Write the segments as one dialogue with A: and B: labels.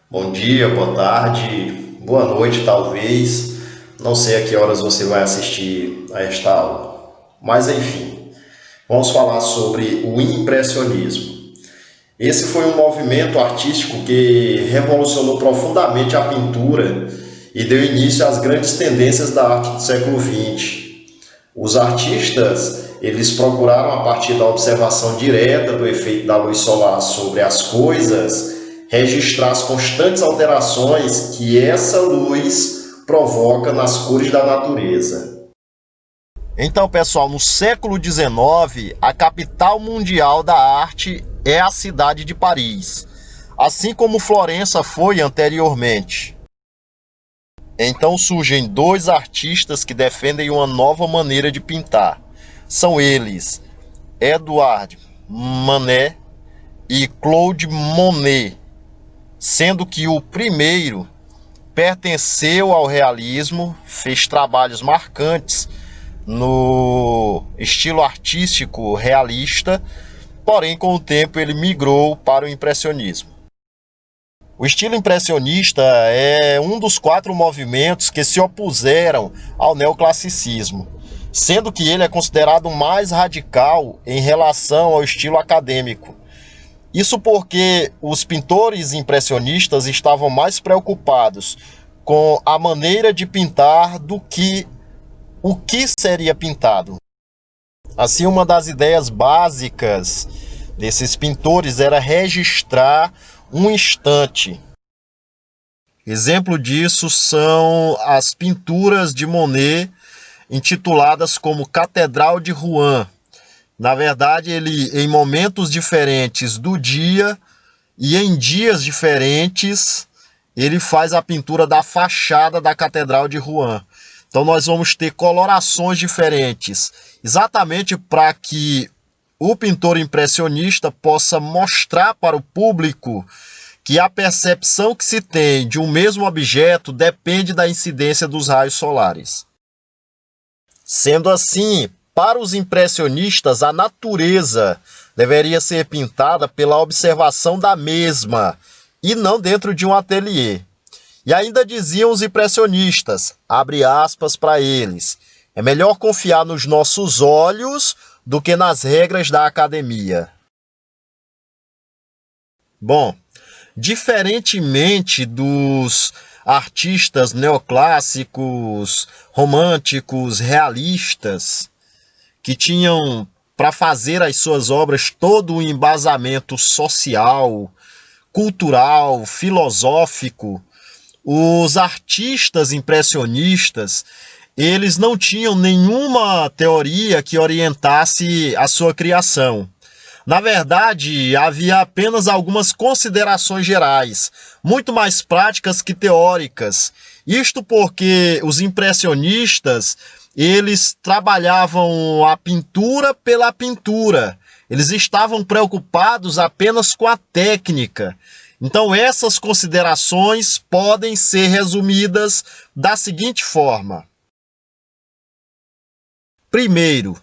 A: Bom dia, boa tarde, boa noite, talvez. Não sei a que horas você vai assistir a esta aula. Mas enfim, vamos falar sobre o impressionismo. Esse foi um movimento artístico que revolucionou profundamente a pintura e deu início às grandes tendências da arte do século XX. Os artistas, eles procuraram, a partir da observação direta do efeito da luz solar sobre as coisas, registrar as constantes alterações que essa luz provoca nas cores da natureza.
B: Então, pessoal, no século XIX, a capital mundial da arte é a cidade de Paris, assim como Florença foi anteriormente. Então surgem dois artistas que defendem uma nova maneira de pintar. São eles Edouard Manet e Claude Monet, sendo que o primeiro pertenceu ao realismo, fez trabalhos marcantes no estilo artístico realista, porém com o tempo ele migrou para o impressionismo. O estilo impressionista é um dos 4 movimentos que se opuseram ao neoclassicismo, sendo que ele é considerado mais radical em relação ao estilo acadêmico. Isso porque os pintores impressionistas estavam mais preocupados com a maneira de pintar do que o que seria pintado. Assim, uma das ideias básicas desses pintores era registrar um instante. Exemplo disso são as pinturas de Monet, intituladas como Catedral de Rouen. Na verdade, ele, em momentos diferentes do dia e em dias diferentes, ele faz a pintura da fachada da Catedral de Rouen. Então nós vamos ter colorações diferentes, exatamente para que o pintor impressionista possa mostrar para o público que a percepção que se tem de um mesmo objeto depende da incidência dos raios solares. Sendo assim, para os impressionistas, a natureza deveria ser pintada pela observação da mesma e não dentro de um ateliê. E ainda diziam os impressionistas, abre aspas para eles, é melhor confiar nos nossos olhos do que nas regras da academia. Bom, diferentemente dos artistas neoclássicos, românticos, realistas, que tinham para fazer as suas obras todo um embasamento social, cultural, filosófico, os artistas impressionistas, eles não tinham nenhuma teoria que orientasse a sua criação. Na verdade, havia apenas algumas considerações gerais, muito mais práticas que teóricas. Isto porque os impressionistas, eles trabalhavam a pintura pela pintura. Eles estavam preocupados apenas com a técnica. Então essas considerações podem ser resumidas da seguinte forma. Primeiro,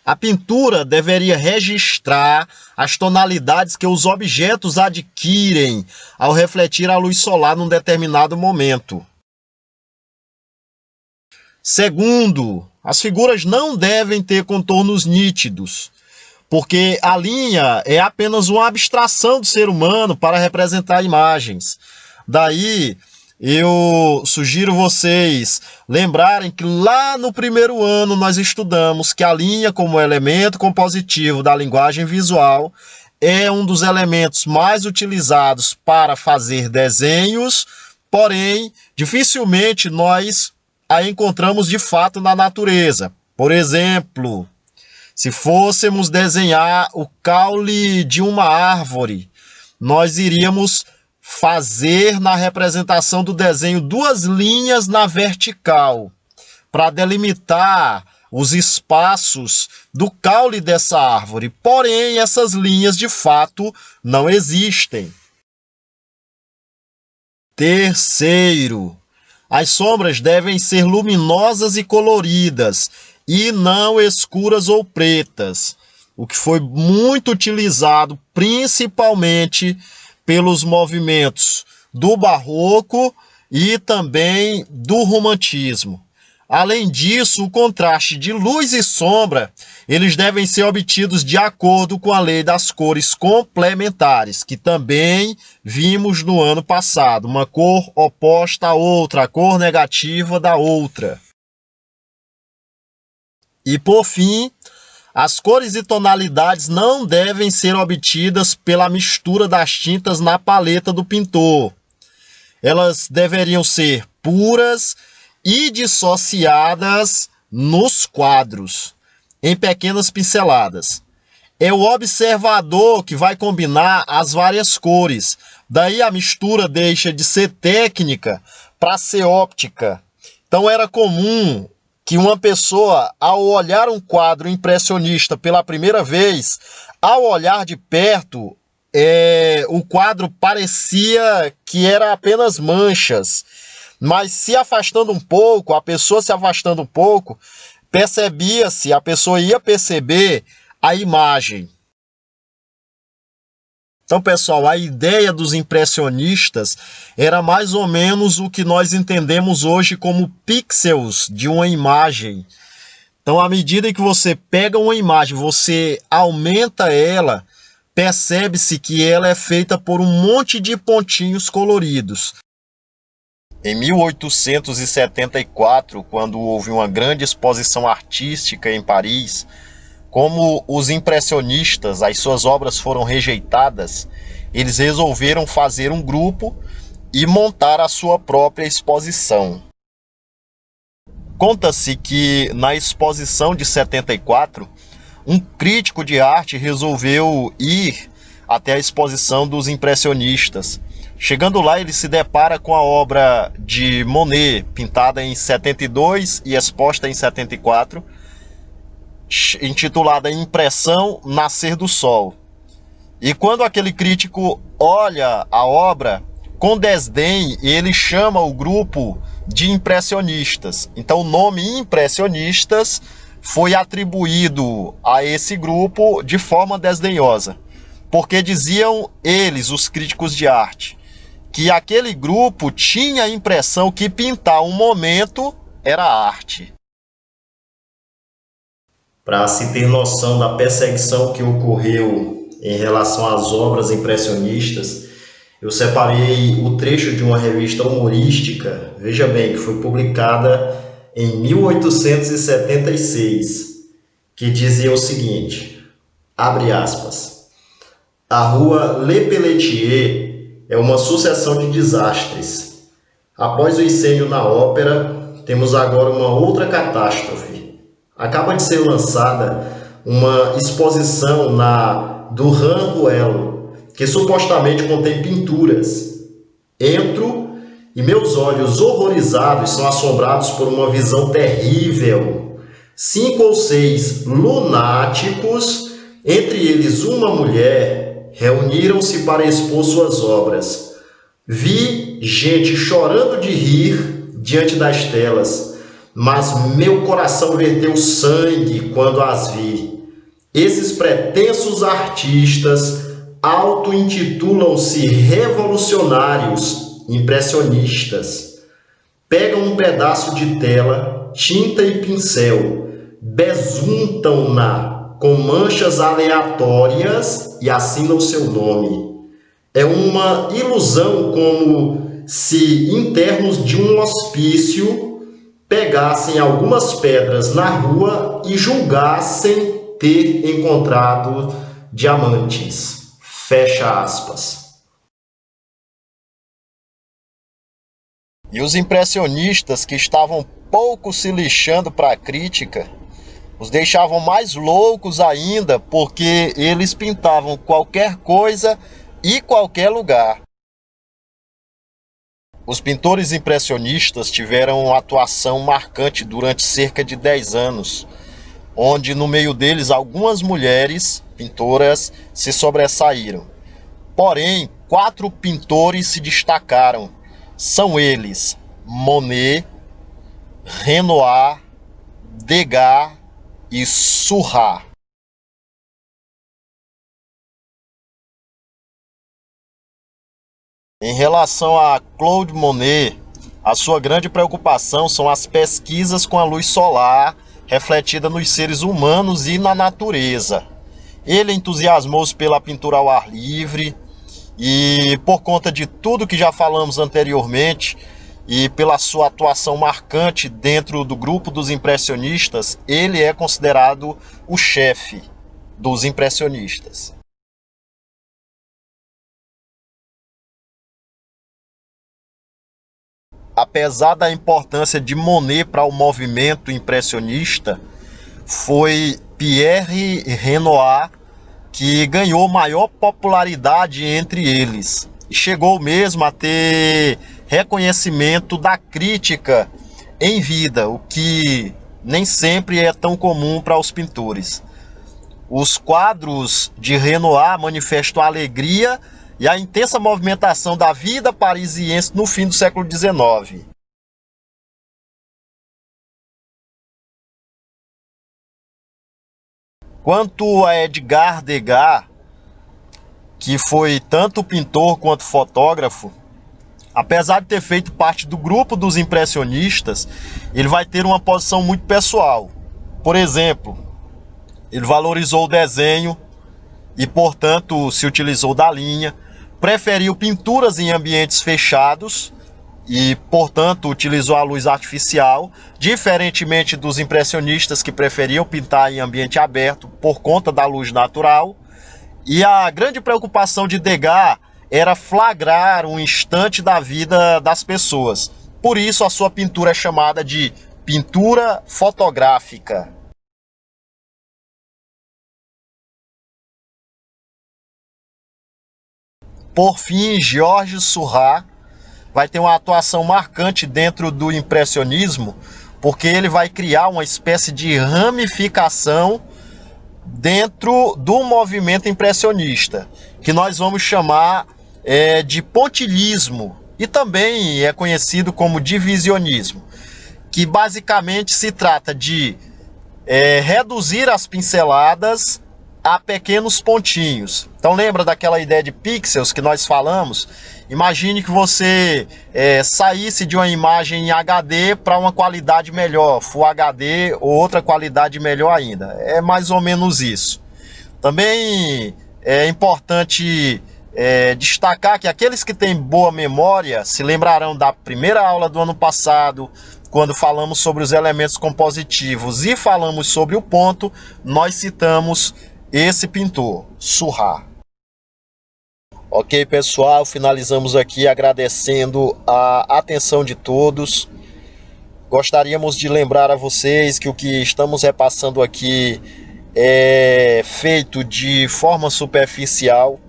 B: a pintura deveria registrar as tonalidades que os objetos adquirem ao refletir a luz solar num determinado momento. Segundo, as figuras não devem ter contornos nítidos, porque a linha é apenas uma abstração do ser humano para representar imagens. Daí, eu sugiro vocês lembrarem que lá no primeiro ano nós estudamos que a linha, como elemento compositivo da linguagem visual, é um dos elementos mais utilizados para fazer desenhos, porém, dificilmente nós a encontramos de fato na natureza. Por exemplo, se fôssemos desenhar o caule de uma árvore, nós iríamos fazer na representação do desenho 2 linhas na vertical, para delimitar os espaços do caule dessa árvore. Porém, essas linhas de fato não existem. Terceiro, as sombras devem ser luminosas e coloridas, e não escuras ou pretas, o que foi muito utilizado principalmente pelos movimentos do barroco e também do romantismo. Além disso, o contraste de luz e sombra, eles devem ser obtidos de acordo com a lei das cores complementares, que também vimos no ano passado, uma cor oposta à outra, a cor negativa da outra. E por fim, as cores e tonalidades não devem ser obtidas pela mistura das tintas na paleta do pintor. Elas deveriam ser puras e dissociadas nos quadros, em pequenas pinceladas. É o observador que vai combinar as várias cores. Daí a mistura deixa de ser técnica para ser óptica. Então era comum que uma pessoa, ao olhar um quadro impressionista pela primeira vez, ao olhar de perto, o quadro parecia que era apenas manchas. Mas se afastando um pouco, a pessoa se afastando um pouco, percebia-se, a pessoa ia perceber a imagem. Então, pessoal, a ideia dos impressionistas era mais ou menos o que nós entendemos hoje como pixels de uma imagem. Então, à medida que você pega uma imagem, você aumenta ela, percebe-se que ela é feita por um monte de pontinhos coloridos. Em 1874, quando houve uma grande exposição artística em Paris, como os impressionistas, as suas obras foram rejeitadas, eles resolveram fazer um grupo e montar a sua própria exposição. Conta-se que na exposição de 74, um crítico de arte resolveu ir até a exposição dos impressionistas. Chegando lá, ele se depara com a obra de Monet, pintada em 72 e exposta em 74, intitulada Impressão Nascer do Sol. E quando aquele crítico olha a obra, com desdém, ele chama o grupo de impressionistas. Então o nome impressionistas foi atribuído a esse grupo de forma desdenhosa, porque diziam eles, os críticos de arte, que aquele grupo tinha a impressão que pintar um momento era arte.
A: Para se ter noção da perseguição que ocorreu em relação às obras impressionistas, eu separei o trecho de uma revista humorística, veja bem, que foi publicada em 1876, que dizia o seguinte, abre aspas, a rua Le Pelletier é uma sucessão de desastres. Após o incêndio na ópera, temos agora uma outra catástrofe. Acaba de ser lançada uma exposição na Durand Ruel, que supostamente contém pinturas. Entro e meus olhos horrorizados são assombrados por uma visão terrível. 5 ou 6 lunáticos, entre eles uma mulher, reuniram-se para expor suas obras. Vi gente chorando de rir diante das telas, mas meu coração verteu sangue quando as vi. Esses pretensos artistas auto-intitulam-se revolucionários impressionistas. Pegam um pedaço de tela, tinta e pincel, besuntam-na com manchas aleatórias e assinam seu nome. É uma ilusão, como se internos de um hospício pegassem algumas pedras na rua e julgassem ter encontrado diamantes. Fecha aspas.
B: E os impressionistas, que estavam pouco se lixando para a crítica, os deixavam mais loucos ainda, porque eles pintavam qualquer coisa e qualquer lugar. Os pintores impressionistas tiveram uma atuação marcante durante cerca de 10 anos, onde no meio deles algumas mulheres pintoras se sobressaíram. Porém, 4 pintores se destacaram. São eles Monet, Renoir, Degas e Seurat. Em relação a Claude Monet, a sua grande preocupação são as pesquisas com a luz solar refletida nos seres humanos e na natureza. Ele entusiasmou-se pela pintura ao ar livre e, por conta de tudo que já falamos anteriormente e pela sua atuação marcante dentro do grupo dos impressionistas, ele é considerado o chefe dos impressionistas. Apesar da importância de Monet para o movimento impressionista, foi Pierre Renoir que ganhou maior popularidade entre eles. E chegou mesmo a ter reconhecimento da crítica em vida, o que nem sempre é tão comum para os pintores. Os quadros de Renoir manifestam a alegria e a intensa movimentação da vida parisiense no fim do século XIX. Quanto a Edgar Degas, que foi tanto pintor quanto fotógrafo, apesar de ter feito parte do grupo dos impressionistas, ele vai ter uma posição muito pessoal. Por exemplo, ele valorizou o desenho e, portanto, se utilizou da linha, preferiu pinturas em ambientes fechados e, portanto, utilizou a luz artificial, diferentemente dos impressionistas que preferiam pintar em ambiente aberto por conta da luz natural. E a grande preocupação de Degas era flagrar um instante da vida das pessoas. Por isso a sua pintura é chamada de pintura fotográfica. Por fim, Georges Seurat vai ter uma atuação marcante dentro do impressionismo, porque ele vai criar uma espécie de ramificação dentro do movimento impressionista, que nós vamos chamar de pontilhismo, e também é conhecido como divisionismo, que basicamente se trata de reduzir as pinceladas a pequenos pontinhos. Então lembra daquela ideia de pixels que nós falamos? Imagine que você saísse de uma imagem em HD para uma qualidade melhor, Full HD ou outra qualidade melhor ainda. É mais ou menos isso. Também é importante destacar que aqueles que têm boa memória se lembrarão da primeira aula do ano passado, quando falamos sobre os elementos compositivos e falamos sobre o ponto, nós citamos esse pintor, Seurat. Ok, pessoal, finalizamos aqui agradecendo a atenção de todos. Gostaríamos de lembrar a vocês que o que estamos repassando aqui é feito de forma superficial.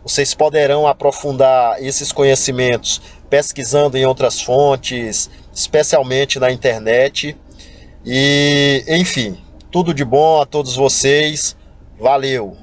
B: Vocês poderão aprofundar esses conhecimentos pesquisando em outras fontes, especialmente na internet. E, enfim, tudo de bom a todos vocês. Valeu!